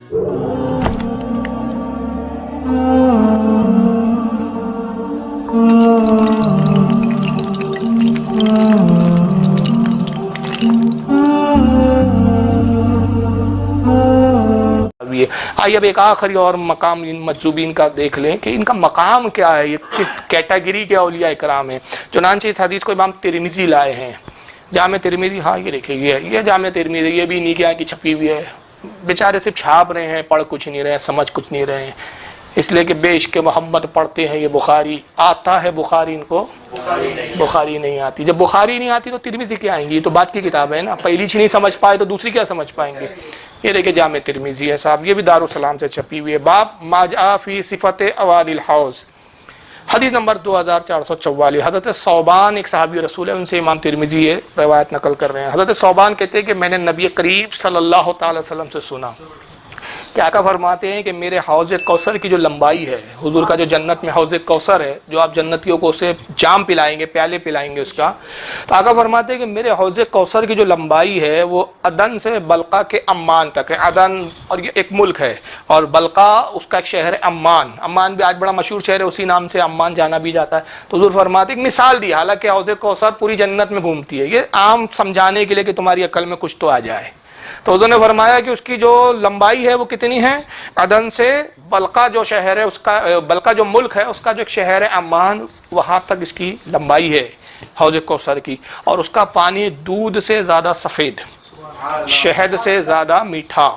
آئیے اب ایک آخری اور مقام ان مجذوبین کا دیکھ لیں کہ ان کا مقام کیا ہے، یہ کس کیٹیگری کے اولیاء اکرام ہیں۔ چنانچہ اس حدیث کو امام ترمذی لائے ہیں، جامع ترمذی، ہاں یہ دیکھیں یہ جامع ترمذی، یہ بھی انہی کے یہاں کی چھپی ہوئی ہے، بیچارے صرف چھاپ رہے ہیں، پڑھ کچھ نہیں رہے ہیں، سمجھ کچھ نہیں رہے ہیں، اس لیے کہ بے عشق محمد پڑھتے ہیں۔ یہ بخاری آتا ہے، بخاری ان کو بخاری نہیں آتی۔ جب بخاری نہیں آتی تو ترمذی کیا آئیں گی؟ یہ تو بات کی کتاب ہے نا، پہلی چیز نہیں سمجھ پائے تو دوسری کیا سمجھ پائیں گے؟ یہ دیکھیں جامع ترمذی ہے صاحب، یہ بھی دارالسلام سے چھپی ہوئی ہے۔ باب ما جاء فی صفت اوائل الحوض، حدیث نمبر 2444۔ حضرت ثوبان ایک صحابی رسول ہے، ان سے امام ترمذی یہ روایت نقل کر رہے ہیں۔ حضرت ثوبان کہتے ہیں کہ میں نے نبی کریم صلی اللہ تعالی وسلم سے سنا کہ آقا فرماتے ہیں کہ میرے حوض کوثر کی جو لمبائی ہے، حضور کا جو جنت میں حوض کوثر ہے، جو آپ جنتیوں کو اسے جام پلائیں گے، پیالے پلائیں گے اس کا، تو آقا فرماتے ہیں کہ میرے حوض کوثر کی جو لمبائی ہے وہ عدن سے بلقا کے عمان تک ہے۔ عدن اور یہ ایک ملک ہے، اور بلقا اس کا ایک شہر ہے عمان۔ عمان بھی آج بڑا مشہور شہر ہے، اسی نام سے عمان جانا بھی جاتا ہے۔ تو حضور فرماتے ہیں، ایک مثال دی، حالانکہ حوض کوثر پوری جنت میں گھومتی ہے، یہ عام سمجھانے کے لیے کہ تمہاری عقل میں کچھ تو آ جائے۔ تو حضور نے فرمایا کہ اس کی جو لمبائی ہے وہ کتنی ہے؟ عدن سے بلقا جو شہر ہے، اس کا بلقا جو ملک ہے اس کا جو ایک شہر ہے عمان، وہاں تک اس کی لمبائی ہے حوض کوثر کی، اور اس کا پانی دودھ سے زیادہ سفید، شہد سے زیادہ میٹھا،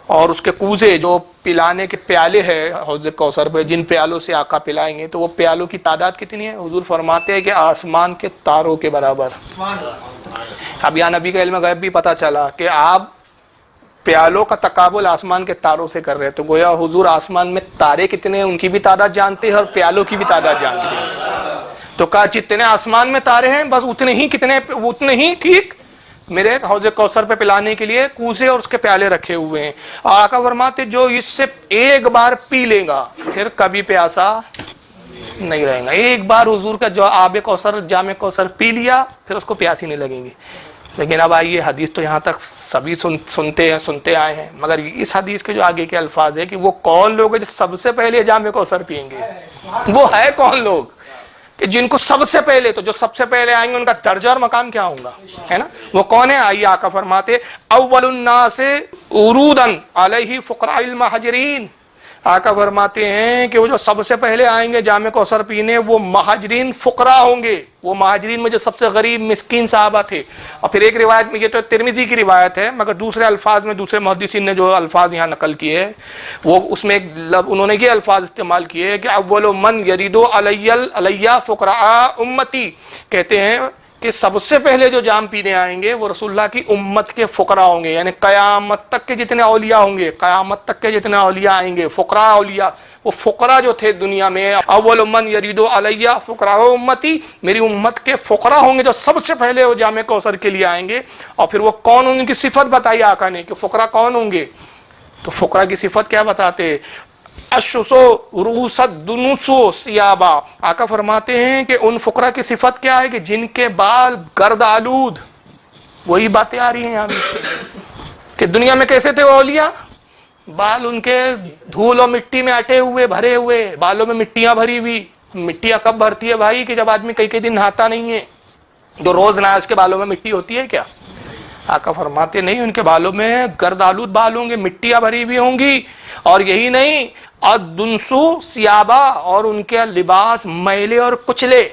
اور اس کے کوزے جو پلانے کے پیالے ہیں حوض کوثر پہ، جن پیالوں سے آقا پلائیں گے، تو وہ پیالوں کی تعداد کتنی ہے؟ حضور فرماتے ہیں کہ آسمان کے تاروں کے برابر۔ اب یہاں نبی کا علم غیب بھی پتہ چلا کہ آپ پیالوں کا تقابل آسمان کے تاروں سے کر رہے ہیں، تو گویا حضور آسمان میں تارے کتنے ہیں ان کی بھی تعداد جانتے ہیں اور پیالوں کی بھی تعداد جانتے ہیں۔ تو کہا جتنے آسمان میں تارے ہیں بس اتنے ہی ٹھیک میرے حوض کوثر پہ پلانے کے لیے کوزے اور اس کے پیالے رکھے ہوئے ہیں۔ اور آقا فرماتے جو اس سے ایک بار پی لے گا پھر کبھی پیاسا نہیں رہے گا۔ ایک بار حضور کا جو آب کوثر، جام کوثر پی لیا پھر اس کو پیاسی نہیں لگیں گی۔ لیکن اب آئیے، حدیث تو یہاں تک سبھی سنتے آئے ہیں، مگر اس حدیث کے جو آگے کے الفاظ ہے کہ وہ کون لوگ ہیں جو سب سے پہلے جام کوثر پئیں گے؟ وہ ہے کون لوگ کہ جن کو سب سے پہلے، تو جو سب سے پہلے آئیں گے ان کا درجہ اور مقام کیا ہوگا، ہے نا؟ وہ کون ہے؟ آئیے آقا فرماتے اول الناس عرودا علیہ فقراء المہاجرین۔ آقا فرماتے ہیں کہ وہ جو سب سے پہلے آئیں گے جام کوثر پینے وہ مہاجرین فقراء ہوں گے، وہ مہاجرین میں جو سب سے غریب مسکین صحابہ تھے۔ اور پھر ایک روایت میں، یہ تو ترمذی کی روایت ہے مگر دوسرے الفاظ میں دوسرے محدثین نے جو الفاظ یہاں نقل کیے وہ اس میں انہوں نے یہ الفاظ استعمال کیے کہ اول من یرید علی فقراء امتی، کہتے ہیں کہ سب سے پہلے جو جام پینے آئیں گے وہ رسول اللہ کی امت کے فقراء ہوں گے، یعنی قیامت تک کے جتنے اولیاء ہوں گے، قیامت تک کے جتنے اولیاء آئیں گے، فقراء اولیاء، وہ فقراء جو تھے دنیا میں، اول من یرید علی فقراء امتی، میری امت کے فقراء ہوں گے جو سب سے پہلے وہ جام کوثر کے لیے آئیں گے۔ اور پھر وہ کون، ان کی صفت بتائی آقا نے کہ فقراء کون ہوں گے، تو فقراء کی صفت کیا بتاتے؟ اشسو روسد دنوسو سیابا۔ آقا فرماتے ہیں کہ ان فقراء کی صفت کیا ہے کہ جن کے بال گرد آلود، وہی باتیں آ رہی ہیں یہاں کہ دنیا میں کیسے تھے وہ اولیاء، بال ان کے دھول اور مٹی میں اٹے ہوئے، بھرے ہوئے، بالوں میں مٹیاں بھری ہوئی۔ مٹیاں کب بھرتی ہے بھائی کہ جب آدمی کئی دن نہاتا نہیں ہے، جو روز نہائے اس کے بالوں میں مٹی ہوتی ہے کیا؟ آقا فرماتے نہیں، ان کے بالوں میں گرد آلود بال ہوں گے، مٹیاں بھری ہوئی ہوں گی، اور یہی نہیں ادنسو سیابا، اور ان کے لباس میلے اور کچلے،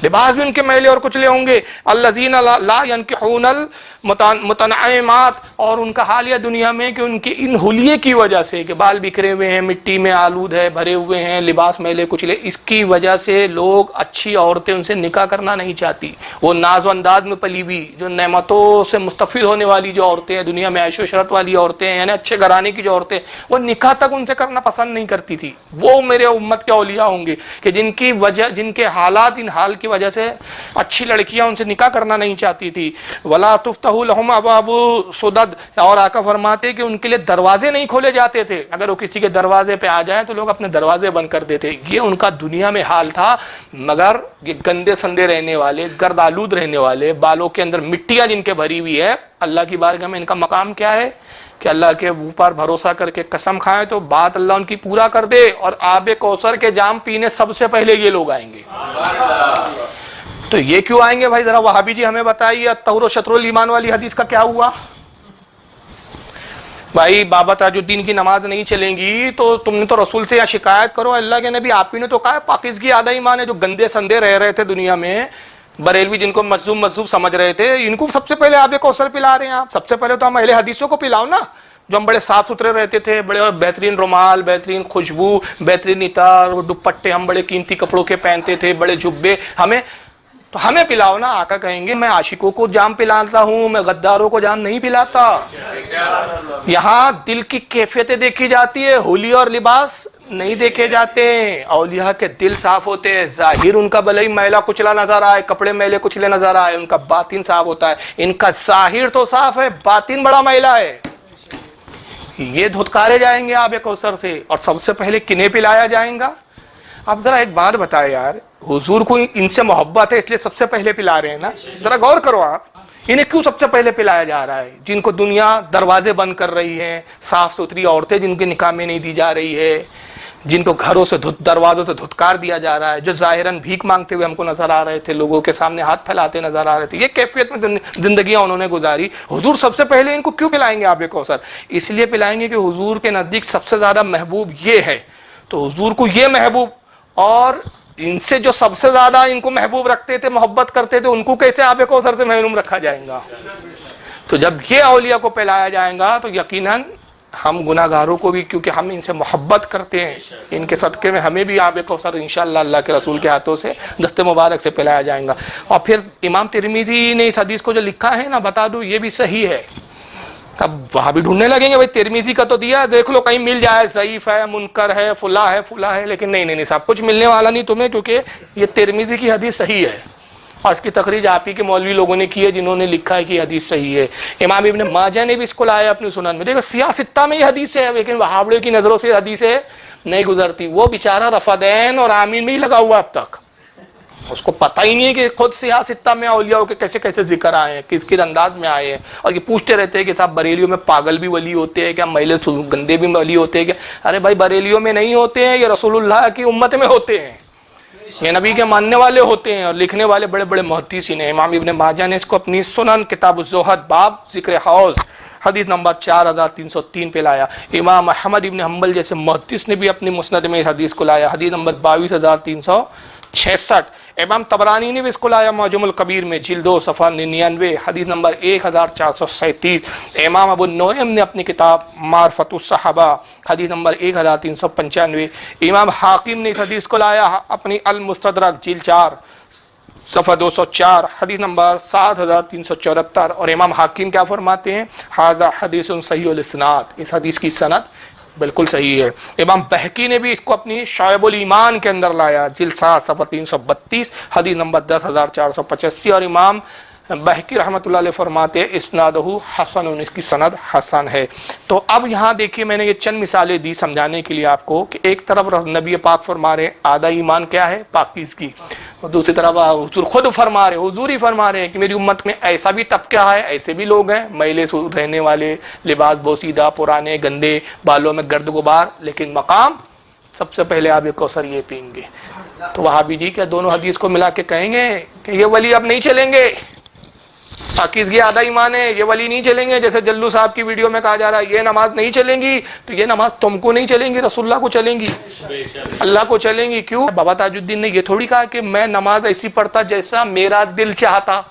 لباس بھی ان کے میلے اور کچلے ہوں گے۔ الذین لا ینکحون المتنعمات، اور ان کا حال یہ دنیا میں کہ ان کی ان حلیے کی وجہ سے کہ بال بکھرے ہوئے ہیں، مٹی میں آلود ہے، بھرے ہوئے ہیں، لباس میلے کچلے، اس کی وجہ سے لوگ اچھی عورتیں ان سے نکاح کرنا نہیں چاہتی۔ وہ ناز و انداز میں پلی ہوئی، جو نعمتوں سے مستفید ہونے والی جو عورتیں ہیں دنیا میں، عیش و عشرت والی عورتیں ہیں، یعنی اچھے گھرانے کی جو عورتیں، وہ نکاح تک ان سے کرنا پسند نہیں کرتی تھی۔ وہ میرے امت کے اولیاء ہوں گے کہ جن کی وجہ، جن کے حالات ان حال کی وجہ سے اچھی لڑکیاں ان سے نکاح کرنا نہیں چاہتی تھی۔ ولا تفتح لهم ابواب سدد، اور آقا فرماتے کہ ان کے لیے دروازے نہیں کھولے جاتے تھے، اگر وہ کسی کے دروازے پہ آ جائیں تو لوگ اپنے دروازے بند کر دیتے۔ یہ ان کا دنیا میں حال تھا، مگر یہ گندے سندے رہنے والے، گرد آلود رہنے والے، بالوں کے اندر مٹیاں جن کے بھری ہوئی ہے، اللہ کی بارگاہ میں ان کا مقام کیا ہے کہ اللہ کے اوپر بھروسہ کر کے قسم کھائیں تو بات اللہ ان کی پورا کر دے، اور آب کوثر کے جام پینے سب سے پہلے یہ لوگ آئیں گے۔ تو یہ کیوں آئیں گے بھائی؟ ذرا وہابی جی ہمیں بتائیے، الطہور و شطر الایمان والی حدیث کا کیا ہوا؟ بھائی بابا تاج الدین کی نماز نہیں چلیں گی تو تم نے تو رسول سے یا شکایت کرو، اللہ کے نبی آپ ہی نے تو کہا ہے پاکیزگی آدھا ایمان ہے۔ جو گندے سندے رہ رہے تھے دنیا میں، بریلوی جن کو مذہب سمجھ رہے تھے، ان کو سب سے پہلے آب کوثر پلا رہے ہیں آپ۔ سب سے پہلے تو ہم اہل حدیثوں کو پلاؤ نا، جو ہم بڑے صاف ستھرے رہتے تھے، بڑے بہترین رومال، بہترین خوشبو، بہترین عطر، دوپٹے ہم بڑے قیمتی کپڑوں کے پہنتے تھے، بڑے جبے، ہمیں پلاؤ نا۔ آقا کہیں گے میں عاشقوں کو جام پلاتا ہوں، میں غداروں کو جام نہیں پلاتا۔ یہاں دل کی کیفیتیں دیکھی جاتی ہے، حلی اور لباس نہیں دیکھے جاتے ہیں۔ اولیاء کے دل صاف ہوتے ہیں، ظاہر ان کا بھلے ہی میلا کچلا نظر آئے، کپڑے میلے کچلے نظر آئے، ان کا باطن صاف ہوتا ہے۔ ان کا ظاہر تو صاف ہے، باطن بڑا میلا ہے۔ یہ دھتکارے جائیں گے آب کوثر سے، اور سب سے پہلے کنہیں پلایا جائیں گا؟ آپ ذرا ایک بات بتائیں یار، حضور کو ان سے محبت ہے اس لیے سب سے پہلے پلا رہے ہیں نا؟ ذرا غور کرو آپ، انہیں کیوں سب سے پہلے پلایا جا رہا ہے؟ جن کو دنیا دروازے بند کر رہی ہے، صاف ستھری عورتیں جن کے نکاح میں نہیں دی جا رہی ہے، جن کو گھروں سے دروازوں سے دھتکار دیا جا رہا ہے، جو ظاہراً بھیک مانگتے ہوئے ہم کو نظر آ رہے تھے، لوگوں کے سامنے ہاتھ پھیلاتے نظر آ رہے تھے، یہ کیفیت میں زندگیاں انہوں نے گزاری۔ حضور سب سے پہلے ان کو کیوں پلائیں گے آب کوثر؟ اس لیے پلائیں گے کہ حضور کے نزدیک سب سے زیادہ محبوب یہ ہے، تو حضور کو یہ محبوب، اور ان سے جو سب سے زیادہ ان کو محبوب رکھتے تھے، محبت کرتے تھے، ان کو کیسے آب کوثر سے محروم رکھا جائے گا؟ تو جب یہ اولیاء کو پلایا جائے گا تو یقیناً ہم گناہ گاروں کو بھی، کیونکہ ہم ان سے محبت کرتے ہیں، ان کے صدقے میں ہمیں بھی آب کوثر انشاءاللہ اللہ کے رسول کے ہاتھوں سے دست مبارک سے پلایا جائے گا۔ اور پھر امام ترمذی نے اس حدیث کو جو لکھا ہے نا، بتا دوں یہ بھی صحیح ہے۔ اب وہاں بھی ڈھونڈنے لگیں گے بھائی ترمذی کا تو دیا، دیکھ لو کہیں مل جائے، ضعیف ہے، منکر ہے، فلاں ہے، لیکن نہیں صاحب، کچھ ملنے والا نہیں تمہیں، کیونکہ یہ ترمذی کی حدیث صحیح ہے، اور اس کی تخریج آپ ہی کے مولوی لوگوں نے کی ہے جنہوں نے لکھا ہے کہ حدیث صحیح ہے۔ امام ابن ماجہ نے بھی اس کو لایا اپنی سنن میں، دیکھو سیاہ ستہ میں یہ حدیث ہے، لیکن وہابڑے کی نظروں سے حدیث نہیں گزرتی۔ وہ بیچارہ رفدین اور آمین میں ہی لگا ہوا اب تک، اس کو پتہ ہی نہیں ہے کہ خود سیاہ ستہ میں اولیاء کے کیسے کیسے ذکر آئے ہیں، کس کس انداز میں آئے ہیں، اور یہ پوچھتے رہتے ہیں کہ صاحب بریلیوں میں پاگل بھی ولی ہوتے ہیں کیا، میلے گندے بھی ولی ہوتے ہیں کیا؟ ارے بھائی بریلیوں میں نہیں ہوتے ہیں، یہ رسول اللہ کی امت میں ہوتے ہیں، یہ نبی کے ماننے والے ہوتے ہیں، اور لکھنے والے بڑے بڑے محدثین ہیں۔ امام ابن ماجہ نے اس کو اپنی سنن کتاب الزہد باب ذکر حوض حدیث نمبر 4303 پہ لایا۔ امام احمد ابن حنبل جیسے محدث نے بھی اپنی مسند میں اس حدیث کو لایا، حدیث نمبر 22366۔ امام طبرانی نے بھی اس کو لایا معجم الکبیر میں جلد 2 صفحہ 99، حدیث نمبر 1437۔ امام ابو النعیم نے اپنی کتاب معرفت الصحابہ حدیث نمبر 1395۔ امام حاکم نے اس حدیث کو لایا اپنی المستدرک جلد 4 صفحہ 204، حدیث نمبر 7374۔ اور امام حاکم کیا فرماتے ہیں؟ ھذا حدیث صحیح الاسناد، اس حدیث کی سند بالکل صحیح ہے۔ امام بہقی نے بھی اس کو اپنی شعب الایمان کے اندر لایا جلد 7 صفحہ 332، حدیث نمبر 10485۔ اور امام بہقی رحمۃ اللہ علیہ فرماتے ہیں اسنادہ حسن، اس کی سند حسن ہے۔ تو اب یہاں دیکھیے میں نے یہ چند مثالیں دی سمجھانے کے لیے آپ کو کہ ایک طرف نبی پاک فرما رہے ہیں آدھا ایمان کیا ہے؟ پاکیزگی، اور دوسری طرف حضور خود فرما رہے، حضور ہی فرما رہے ہیں کہ میری امت میں ایسا بھی طبقہ ہے، ایسے بھی لوگ ہیں میلے رہنے والے، لباس بوسیدہ، پرانے گندے، بالوں میں گرد غبار، لیکن مقام سب سے پہلے آب کوثر یہ پئیں گے۔ تو وہابی جی کیا دونوں حدیث کو ملا کے کہیں گے کہ یہ ولی اب نہیں چلیں گے، پاکیزگی آدھا ایمان ہے، یہ ولی نہیں چلیں گے؟ جیسے جلو صاحب کی ویڈیو میں کہا جا رہا ہے یہ نماز نہیں چلیں گی، تو یہ نماز تم کو نہیں چلیں گی، رسول اللہ کو چلیں گی، اللہ کو چلیں گی۔ کیوں؟ بابا تاج الدین نے یہ تھوڑی کہا کہ میں نماز ایسی پڑھتا جیسا میرا دل چاہتا۔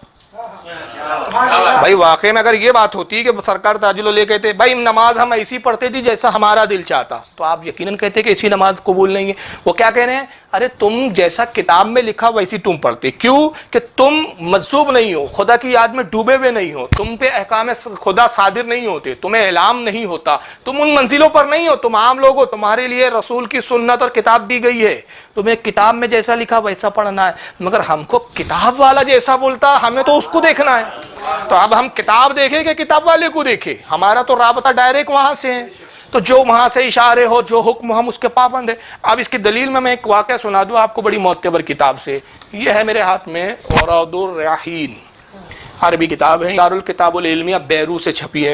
بھائی واقعی میں اگر یہ بات ہوتی کہ سرکار تاج العلوم کہتے بھائی نماز ہم ایسی پڑھتے تھی جیسا ہمارا دل چاہتا، تو آپ یقیناً کہتے کہ ایسی نماز قبول نہیں ہے۔ وہ کیا کہہ رہے ہیں؟ ارے تم جیسا کتاب میں لکھا ویسی تم پڑھتے، کیوں کہ تم مجذوب نہیں ہو، خدا کی یاد میں ڈوبے ہوئے نہیں ہو، تم پہ احکام خدا صادر نہیں ہوتے، تمہیں اعلام نہیں ہوتا، تم ان منزلوں پر نہیں ہو، تم عام لوگ ہو، تمہارے لیے رسول کی سنت اور کتاب دی گئی ہے، تمہیں کتاب میں جیسا لکھا ویسا پڑھنا ہے۔ مگر ہم کو کتاب والا جیسا بولتا ہمیں تو اس کو دیکھنا ہے، تو اب ہم کتاب دیکھیں کہ کتاب والے کو دیکھیں؟ ہمارا تو رابطہ ڈائریکٹ وہاں سے ہے، تو جو وہاں سے اشارے ہو، جو حکم ہم اس کے پابند ہیں۔ اب اس کی دلیل میں ایک واقعہ سنا دوں آپ کو بڑی معتبر کتاب سے، یہ ہے میرے ہاتھ میں روض الریاحین، عربی کتاب ہے، دار الکتاب العلمیہ بیروت سے چھپی ہے۔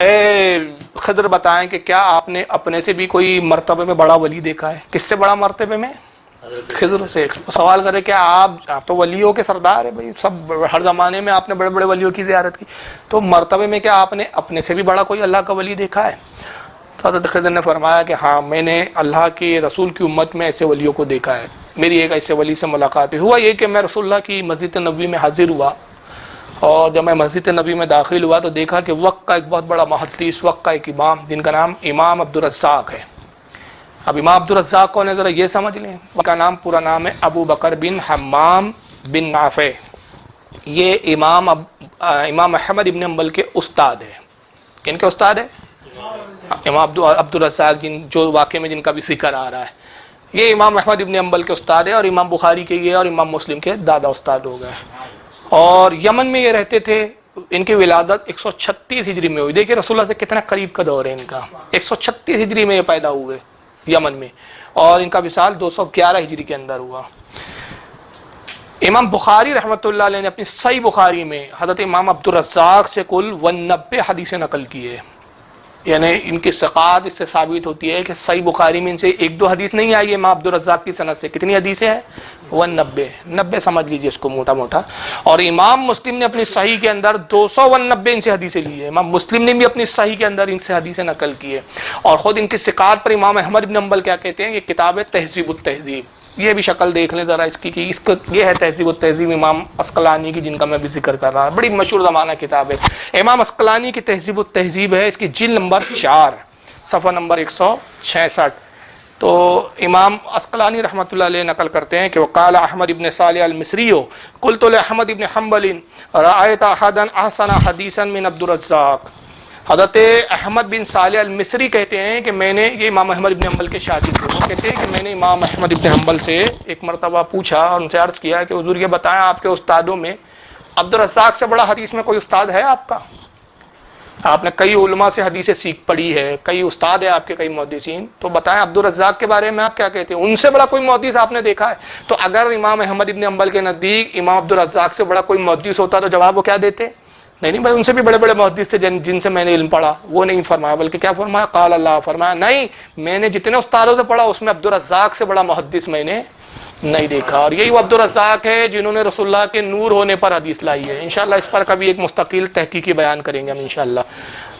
اے خضر بتائیں کہ کیا آپ نے اپنے سے بھی کوئی مرتبے میں بڑا ولی دیکھا ہے؟ کس سے بڑا مرتبے میں؟ خضر سے۔ سوال کرے کہ آپ تو ولیوں کے سردار ہیں بھائی، سب ہر زمانے میں آپ نے بڑے بڑے ولیوں کی زیارت کی، تو مرتبے میں کیا آپ نے اپنے سے بھی بڑا کوئی اللہ کا ولی دیکھا ہے؟ تو حضرت خضر نے فرمایا کہ ہاں، میں نے اللہ کے رسول کی امت میں ایسے ولیوں کو دیکھا ہے۔ میری ایک ایسے ولی سے ملاقات ہوا یہ کہ میں رسول اللہ کی مسجد نبوی میں حاضر ہوا، اور جب میں مسجد نبی میں داخل ہوا تو دیکھا کہ وقت کا ایک بہت بڑا محدث، وقت کا ایک امام، جن کا نام امام عبدالرزاق ہے۔ اب امام عبدالرزاق کون ہے ذرا یہ سمجھ لیں۔ ان کا نام پورا نام ہے ابو بکر بن حمام بن نافع۔ یہ امام احمد ابن حنبل کے استاد ہے۔ کن کے استاد ہے؟ امام عبدالرزاق، جو واقعے میں جن کا بھی ذکر آ رہا ہے، یہ امام احمد ابن حنبل کے استاد ہے، اور امام بخاری کے یہ اور امام مسلم کے دادا استاد ہو گئے، اور یمن میں یہ رہتے تھے۔ ان کی ولادت 136 ہجری میں ہوئی۔ دیکھیں رسول اللہ سے کتنا قریب کا دور ہے ان کا۔ 136 ہجری میں یہ پیدا ہوئے یمن میں، اور ان کا وصال 211 ہجری کے اندر ہوا۔ امام بخاری رحمۃ اللہ علیہ نے اپنی صحیح بخاری میں حضرت امام عبدالرزاق سے کل 90 حدیثیں نقل کی ہے، یعنی ان کی ثقات اس سے ثابت ہوتی ہے کہ صحیح بخاری میں ان سے ایک دو حدیث نہیں آئی ہے امام عبدالرزاق کی سند سے۔ کتنی حدیثیں ہیں؟ 90 سمجھ لیجیے اس کو موٹا موٹا۔ اور امام مسلم نے اپنی صحیح کے اندر 290 ان سے حدیثیں لی ہے۔ امام مسلم نے بھی اپنی صحیح کے اندر ان سے حدیثیں نقل کی ہے، اور خود ان کی ثقات پر امام احمد بن حنبل کیا کہتے ہیں؟ یہ کتاب ہے تہذیب التہذیب۔ یہ بھی شکل دیکھ لیں ذرا اس کی کہ یہ ہے تہذیب التہذیب امام عسقلانی کی، جن کا میں بھی ذکر کر رہا ہوں، بڑی مشہور زمانہ کتاب ہے۔ امام عسقلانی کی تہذیب التہذیب ہے، اس کی جلد نمبر 4 صفحہ نمبر 166۔ تو امام عسقلانی رحمۃ اللہ علیہ نقل کرتے ہیں کہ وقال احمد ابن صالح المصری قلت لاحمد ابن حنبل رأيت احدا احسن حدیثا من عبدالرزاق۔ حضرت احمد بن صالح المصری کہتے ہیں کہ میں نے، یہ امام احمد ابن حنبل کے شاگرد ہیں، وہ کہتے ہیں کہ میں نے امام احمد ابن حنبل سے ایک مرتبہ پوچھا اور ان سے عرض کیا کہ حضور یہ بتائیں آپ کے استادوں میں عبدالرزاق سے بڑا حدیث میں کوئی استاد ہے آپ کا؟ آپ نے کئی علماء سے حدیثیں سیکھ پڑھی ہے، کئی استاد ہیں آپ کے، کئی محدثین، تو بتائیں عبدالرزاق کے بارے میں آپ کیا کہتے ہیں؟ ان سے بڑا کوئی محدث آپ نے دیکھا ہے؟ تو اگر امام احمد ابن حنبل کے نزدیک امام عبدالرزاق سے بڑا کوئی محدث ہوتا تو جواب وہ کیا دیتے؟ نہیں بھائی، ان سے بھی بڑے بڑے محدث تھے جن سے میں نے علم پڑھا۔ وہ نہیں فرمایا، بلکہ کیا فرمایا؟ قال اللہ، فرمایا نہیں، میں نے جتنے استادوں سے پڑھا اس میں عبدالرزاق سے بڑا محدث میں نے نہیں دیکھا۔ اور یہی وہ عبدالرزاق ہے جنہوں نے رسول اللہ کے نور ہونے پر حدیث لائی ہے۔ انشاءاللہ اس پر کبھی ایک مستقل تحقیقی بیان کریں گے ہم انشاءاللہ۔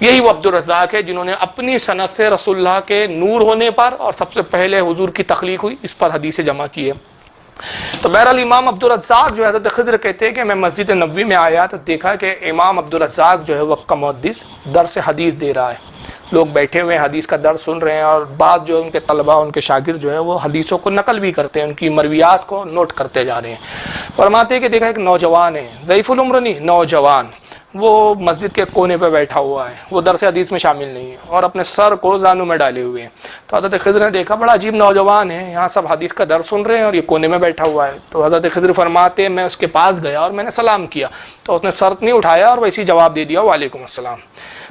یہی وہ عبدالرزاق ہے جنہوں نے اپنی سند سے رسول اللہ کے نور ہونے پر، اور سب سے پہلے حضور کی تخلیق ہوئی، اس پر حدیثیں جمع کی ہے۔ تو بہرحال امام عبدالرزاق جو حضرت خضر کہتے ہیں کہ میں مسجد نبوی میں آیا تو دیکھا کہ امام عبدالرزاق جو ہے وقت کا محدث درس حدیث دے رہا ہے، لوگ بیٹھے ہوئے ہیں حدیث کا درس سن رہے ہیں، اور بعض جو ان کے طلباء، ان کے شاگرد جو ہیں وہ حدیثوں کو نقل بھی کرتے ہیں، ان کی مرویات کو نوٹ کرتے جا رہے ہیں۔ فرماتے ہیں کہ دیکھا ایک نوجوان ہے، ضعیف العمر نہیں، نوجوان، وہ مسجد کے کونے پہ بیٹھا ہوا ہے، وہ درس حدیث میں شامل نہیں ہے، اور اپنے سر کو زانوں میں ڈالے ہوئے ہیں۔ تو حضرت خضر نے دیکھا بڑا عجیب نوجوان ہے، یہاں سب حدیث کا درس سن رہے ہیں اور یہ کونے میں بیٹھا ہوا ہے۔ تو حضرت خضر فرماتے ہیں میں اس کے پاس گیا اور میں نے سلام کیا، تو اس نے سر نہیں اٹھایا اور ویسے ہی جواب دے دیا وعلیکم السلام۔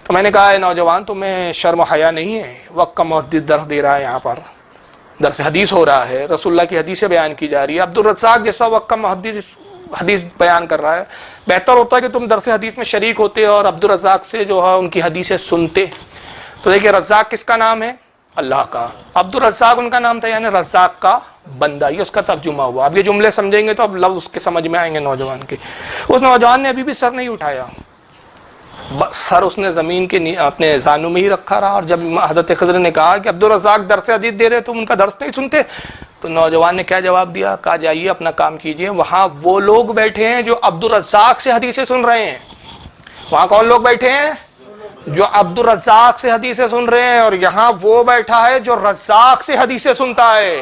تو میں نے کہا اے نوجوان، تمہیں شرم و حیا نہیں ہے؟ وقت کا محدث درس دے رہا ہے، یہاں پر درس حدیث ہو رہا ہے، رسول اللہ کی حدیثیں بیان کی جا رہی ہے، عبدالرزاق جیسا وقت کا محدث حدیث بیان کر رہا ہے، بہتر ہوتا ہے کہ تم درس حدیث میں شریک ہوتے اور عبدالرزاق سے جو ہے ان کی حدیثیں سنتے۔ تو دیکھیں رزاق کس کا نام ہے؟ اللہ کا۔ عبدالرزاق ان کا نام تھا، یعنی رزاق کا بندہ، یہ اس کا ترجمہ ہوا۔ اب یہ جملے سمجھیں گے تو اب لفظ اس کے سمجھ میں آئیں گے نوجوان کے۔ اس نوجوان نے ابھی بھی سر نہیں اٹھایا، سر اس نے زمین کے اپنے زانوں میں ہی رکھا رہا، اور جب حضرت خضر نے کہا کہ عبدالرزاق درس حدیث دے رہے تم ان کا درس نہیں سنتے، تو نوجوان نے کیا جواب دیا؟ کہا جائیے اپنا کام کیجئے، وہاں وہ لوگ بیٹھے ہیں جو عبدالرزاق سے حدیثیں سن رہے ہیں۔ وہاں کون لوگ بیٹھے ہیں؟ جو عبدالرزاق سے حدیثیں سن رہے ہیں، اور یہاں وہ بیٹھا ہے جو رزاق سے حدیثیں سنتا ہے۔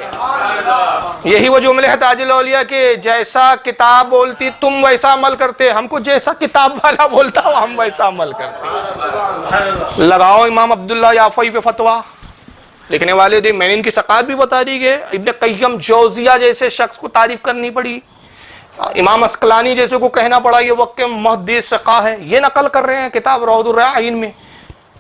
یہی وہ جملے ہیں تاج الاولیاء کے، جیسا کتاب بولتی تم ویسا عمل کرتے، ہم کو جیسا کتاب والا بولتا ہو ہم ویسا عمل کرتے۔ لگاؤ امام عبداللہ یافعی پہ فتویٰ لکھنے والے دے، میں نے ان کی ثقات بھی بتا دی گئے، ابن قیم جوزیہ جیسے شخص کو تعریف کرنی پڑی، امام عسقلانی جیسے کو کہنا پڑا یہ وقت کے محدث ثقہ ہے، یہ نقل کر رہے ہیں کتاب روض الرياحین میں۔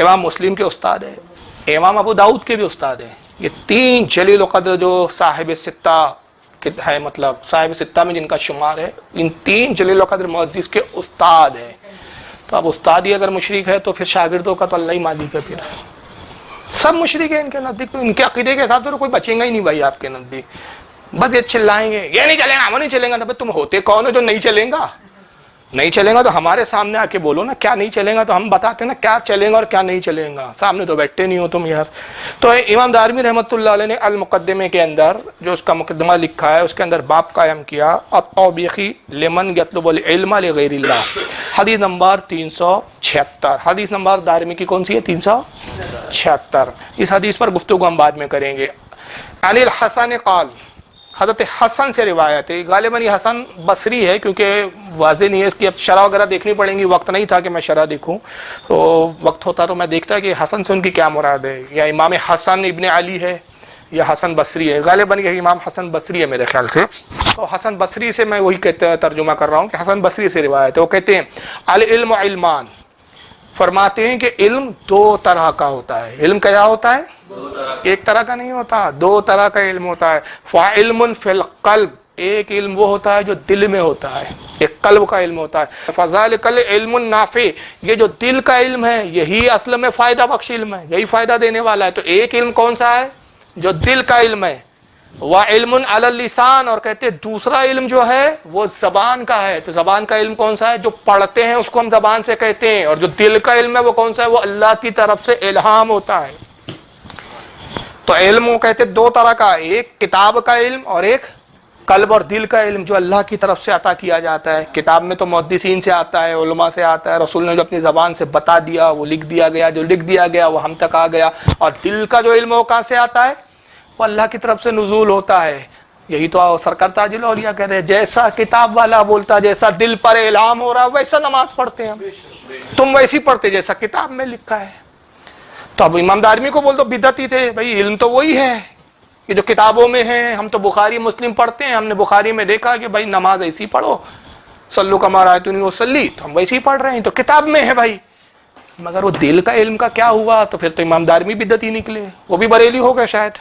امام مسلم کے استاد ہے، امام ابو داؤد کے بھی استاد ہیں. یہ تین جلیل القدر جو صاحب ستہ ہے، مطلب صاحب ستہ میں جن کا شمار ہے، ان تین جلیل القدر محدث کے استاد ہیں. تو اب استاد ہی اگر مشرک ہے تو پھر شاگردوں کا تو اللہ ہی مالک ہے، پھر سب مشرک ہیں ان کے نزدیک. تو ان کے عقیدے کے حساب سے تو کوئی بچے گا ہی نہیں بھائی آپ کے نزدیک. بس یہ چلائیں گے یہ نہیں چلے گا، ہم نہیں چلیں گا. تم ہوتے کون ہو جو نہیں چلیں گا؟ نہیں چلیں گا تو ہمارے سامنے آ کے بولو نا کیا نہیں چلیں گا، تو ہم بتاتے ہیں نا کیا چلیں گا اور کیا نہیں چلیں گا. سامنے تو بیٹھتے نہیں ہو تم یار. تو امام دارمی رحمۃ اللہ علیہ نے المقدمے کے اندر جو اس کا مقدمہ لکھا ہے، اس کے اندر باب قائم کیا التوبیخی لمن یطلب العلم لغیر اللہ، حدیث نمبر 376. حدیث نمبر دارمی کی کون سی ہے؟ 376. اس حدیث پر گفتگو ہم بعد میں کریں گے. عن الحسن قال، حضرت حسن سے روایت ہے. غالباً یہ حسن بصری ہے کیونکہ واضح نہیں ہے اس کی، اب شرح وغیرہ دیکھنی پڑیں گی. وقت نہیں تھا کہ میں شرح دیکھوں، تو وقت ہوتا تو میں دیکھتا کہ حسن سے ان کی کیا مراد ہے، یا امام حسن ابن علی ہے یا حسن بصری ہے. غالباً یہ امام حسن بصری ہے میرے خیال سے. تو حسن بصری سے میں وہی ترجمہ کر رہا ہوں کہ حسن بصری سے روایت ہے. وہ کہتے ہیں العلم علمان، فرماتے ہیں کہ علم دو طرح کا ہوتا ہے. علم کیا ہوتا ہے؟ ایک طرح کا نہیں ہوتا، دو طرح کا علم ہوتا ہے. فعلم فی القلب، ایک علم وہ ہوتا ہے جو دل میں ہوتا ہے، ایک قلب کا علم ہوتا ہے. فذلک العلم النافع، یہ جو دل کا علم ہے یہی اصل میں فائدہ بخش علم ہے، یہی فائدہ دینے والا ہے. تو ایک علم کون سا ہے؟ جو دل کا علم ہے. وعلم علی اللسان، اور کہتے ہیں دوسرا علم جو ہے وہ زبان کا ہے. تو زبان کا علم کون سا ہے؟ جو پڑھتے ہیں اس کو ہم زبان سے کہتے ہیں. اور جو دل کا علم ہے وہ کون سا ہے؟ وہ اللہ کی طرف سے الہام ہوتا ہے. تو علم وہ کہتے دو طرح کا، ایک کتاب کا علم اور ایک قلب اور دل کا علم جو اللہ کی طرف سے عطا کیا جاتا ہے. کتاب میں تو محدثین سے آتا ہے، علماء سے آتا ہے، رسول نے جو اپنی زبان سے بتا دیا وہ لکھ دیا گیا، جو لکھ دیا گیا وہ ہم تک آ گیا. اور دل کا جو علم وہ کہاں سے آتا ہے؟ وہ اللہ کی طرف سے نزول ہوتا ہے. یہی تو سرکار تاج الاولیاء کہہ رہے ہیں جیسا کتاب والا بولتا، جیسا دل پر الہام ہو رہا ویسا نماز پڑھتے ہیں. تم ویسی پڑھتے جیسا کتاب میں لکھا ہے. تو اب امام دارمی کو بول دو بدعتی تھے. بھائی علم تو وہی ہے کہ جو کتابوں میں ہے. ہم تو بخاری مسلم پڑھتے ہیں، ہم نے بخاری میں دیکھا کہ بھائی نماز ایسی پڑھو، صلو کما رأیتمونی اصلی، تو ہم ویسی پڑھ رہے ہیں. تو کتاب میں ہے بھائی، مگر وہ دل کا علم کا کیا ہوا؟ تو پھر تو امام دارمی بدعتی نکلے، وہ بھی بریلی ہو گئے شاید.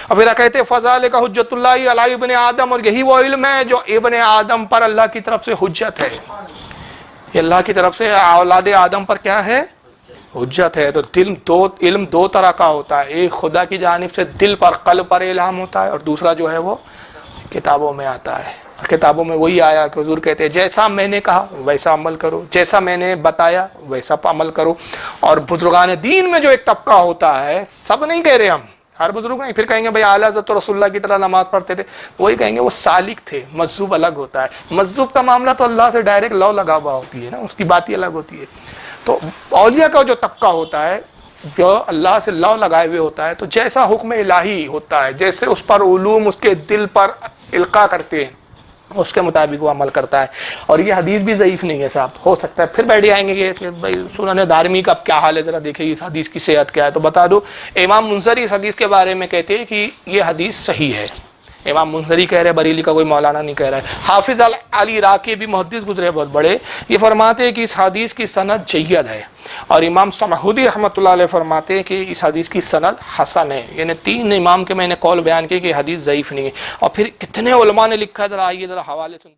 اور پھر کہتے فذلک حجت اللہ علی ابن آدم، اور یہی وہ علم ہے جو ابن آدم پر اللہ کی طرف سے حجت ہے. یہ اللہ کی طرف سے اولاد آدم پر کیا ہے؟ حجت ہے. تو علم دو طرح کا ہوتا ہے، ایک خدا کی جانب سے دل پر قلب پر الہام ہوتا ہے، اور دوسرا جو ہے وہ کتابوں میں آتا ہے. اور کتابوں میں وہی آیا کہ حضور کہتے ہیں جیسا میں نے کہا ویسا عمل کرو، جیسا میں نے بتایا ویسا عمل کرو. اور بزرگان دین میں جو ایک طبقہ ہوتا ہے، سب نہیں کہہ رہے ہم، ہر بزرگ نہیں. پھر کہیں گے بھائی اعلیٰ حضرت رسول اللہ کی طرح نماز پڑھتے تھے، وہی کہیں گے وہ سالک تھے. مجذوب الگ ہوتا ہے. مجذوب کا معاملہ تو اللہ سے ڈائریکٹ لو لگا ہوا ہوتی ہے نا، اس کی بات ہی الگ ہوتی ہے. تو اولیاء کا جو طبقہ ہوتا ہے جو اللہ سے لو لگائے ہوئے ہوتا ہے، تو جیسا حکم الہی ہوتا ہے، جیسے اس پر علوم اس کے دل پر القاء کرتے ہیں اس کے مطابق وہ عمل کرتا ہے. اور یہ حدیث بھی ضعیف نہیں ہے صاحب. ہو سکتا ہے پھر بیٹھ جائیں گے کہ بھائی سنن دارمی کا کیا حال ہے، ذرا دیکھیں اس حدیث کی صحت کیا ہے. تو بتا دو امام منذری اس حدیث کے بارے میں کہتے ہیں کہ یہ حدیث صحیح ہے. امام منذری کہہ رہے، بریلی کا کوئی مولانا نہیں کہہ رہا ہے. حافظ علی راکی بھی محدث گزرے بہت بڑے، یہ فرماتے ہیں کہ اس حدیث کی سند جید ہے. اور امام سمحودی رحمۃ اللہ علیہ فرماتے ہیں کہ اس حدیث کی سند حسن ہے. یعنی تین امام کے میں نے قول بیان کیے کہ حدیث ضعیف نہیں ہے. اور پھر کتنے علماء نے لکھا ہے، ذرا آئیے ذرا حوالے سنتے